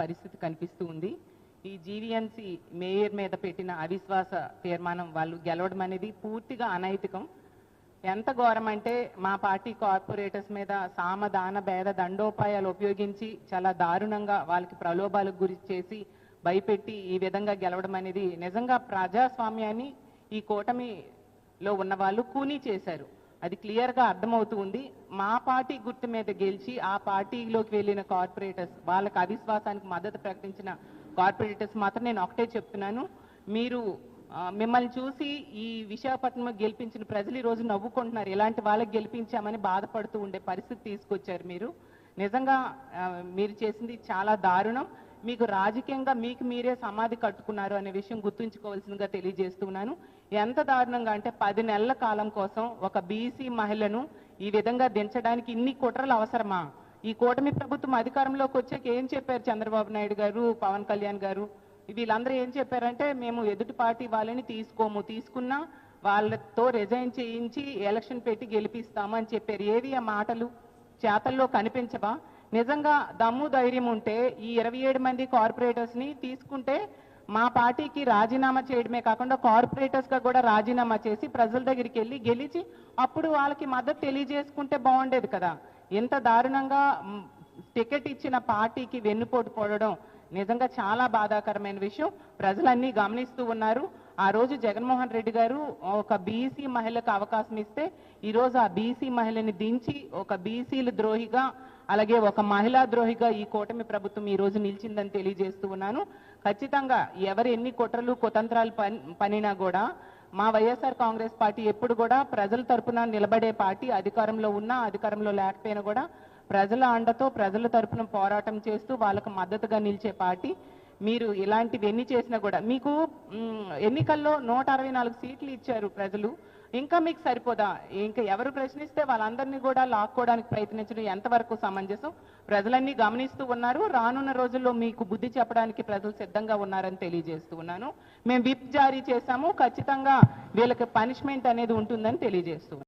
పరిస్థితి కనిపిస్తూ ఉంది. ఈ జీవీఎంసీ మేయర్ మీద పెట్టిన అవిశ్వాస తీర్మానం వాళ్ళు గెలవడం అనేది పూర్తిగా అనైతికం. ఎంత ఘోరం అంటే మా పార్టీ కార్పొరేటర్స్ మీద సామదాన భేద దండోపాయాలు ఉపయోగించి చాలా దారుణంగా వాళ్ళకి ప్రలోభాలకు గురి చేసి భయపెట్టి ఈ విధంగా గెలవడం అనేది నిజంగా ప్రజాస్వామ్యాన్ని ఈ కూటమిలో ఉన్న వాళ్ళు కూనీ చేశారు. అది క్లియర్గా అర్థమవుతూ ఉంది. మా పార్టీ గుర్తు మీద గెలిచి ఆ పార్టీలోకి వెళ్ళిన కార్పొరేటర్స్, వాళ్ళకి అవిశ్వాసానికి మద్దతు ప్రకటించిన కార్పొరేటర్స్ మాత్రం నేను ఒకటే చెప్తున్నాను, మీరు మిమ్మల్ని చూసి ఈ విశాఖపట్నం గెలిపించిన ప్రజలు ఈరోజు నవ్వుకుంటున్నారు. ఇలాంటి వాళ్ళకి గెలిపించామని బాధపడుతూ ఉండే పరిస్థితి తీసుకొచ్చారు మీరు. నిజంగా మీరు చేసింది చాలా దారుణం. మీకు రాజకీయంగా మీకు మీరే సమాధి కట్టుకున్నారు అనే విషయం గుర్తుంచుకోవాల్సిందిగా తెలియజేస్తున్నాను. ఎంత దారుణంగా అంటే 10 నెలల కాలం కోసం ఒక బీసీ మహిళను ఈ విధంగా దించడానికి ఇన్ని కుట్రలు అవసరమా? ఈ కూటమి ప్రభుత్వం అధికారంలోకి వచ్చాక ఏం చెప్పారు చంద్రబాబు నాయుడు గారు, పవన్ కళ్యాణ్ గారు, వీళ్ళందరూ ఏం చెప్పారంటే మేము ఎదుటి పార్టీ వాళ్ళని తీసుకోము, తీసుకున్నా వాళ్ళతో రిజైన్ చేయించి ఎలక్షన్ పెట్టి గెలిపిస్తాము అని చెప్పారు. ఏవి ఆ మాటలు చేతల్లో కనిపించవా? నిజంగా దమ్ము ధైర్యం ఉంటే ఈ 27 మంది కార్పొరేటర్స్ని తీసుకుంటే మా పార్టీకి రాజీనామా చేయడమే కాకుండా కార్పొరేటర్స్గా కూడా రాజీనామా చేసి ప్రజల దగ్గరికి వెళ్ళి గెలిచి అప్పుడు వాళ్ళకి మద్దతు తెలియజేసుకుంటే బాగుండేది కదా. ఎంత దారుణంగా టికెట్ ఇచ్చిన పార్టీకి వెన్నుపోటు పోవడం నిజంగా చాలా బాధాకరమైన విషయం. ప్రజలన్నీ గమనిస్తూ ఉన్నారు. ఆ రోజు జగన్మోహన్ రెడ్డి గారు ఒక బీసీ మహిళకు అవకాశం ఇస్తే ఈరోజు ఆ బీసీ మహిళని దించి ఒక బీసీల ద్రోహిగా అలాగే ఒక మహిళా ద్రోహిగా ఈ కూటమి ప్రభుత్వం ఈ రోజు నిలిచిందని తెలియజేస్తూ ఉన్నాను. ఖచ్చితంగా ఎవరు ఎన్ని కుట్రలు కుతంత్రాలు పనినా కూడా మా వైఎస్ఆర్ కాంగ్రెస్ పార్టీ ఎప్పుడు కూడా ప్రజల తరపున నిలబడే పార్టీ. అధికారంలో ఉన్నా అధికారంలో లేకపోయినా కూడా ప్రజల అండతో ప్రజల తరపున పోరాటం చేస్తూ వాళ్ళకు మద్దతుగా నిలిచే పార్టీ. మీరు ఇలాంటివి ఎన్ని చేసినా కూడా మీకు ఎన్నికల్లో 164 సీట్లు ఇచ్చారు ప్రజలు. ఇంకా మీకు సరిపోదా? ఇంకా ఎవరు ప్రశ్నిస్తే వాళ్ళందరినీ కూడా లాక్కోవడానికి ప్రయత్నించడం ఎంతవరకు సమంజసం? ప్రజలన్నీ గమనిస్తూ ఉన్నారు. రానున్న రోజుల్లో మీకు బుద్ధి చెప్పడానికి ప్రజలు సిద్ధంగా ఉన్నారని తెలియజేస్తూ ఉన్నాను. మేము విప్ జారీ చేశాము. ఖచ్చితంగా వీళ్ళకి పనిష్మెంట్ అనేది ఉంటుందని తెలియజేస్తూ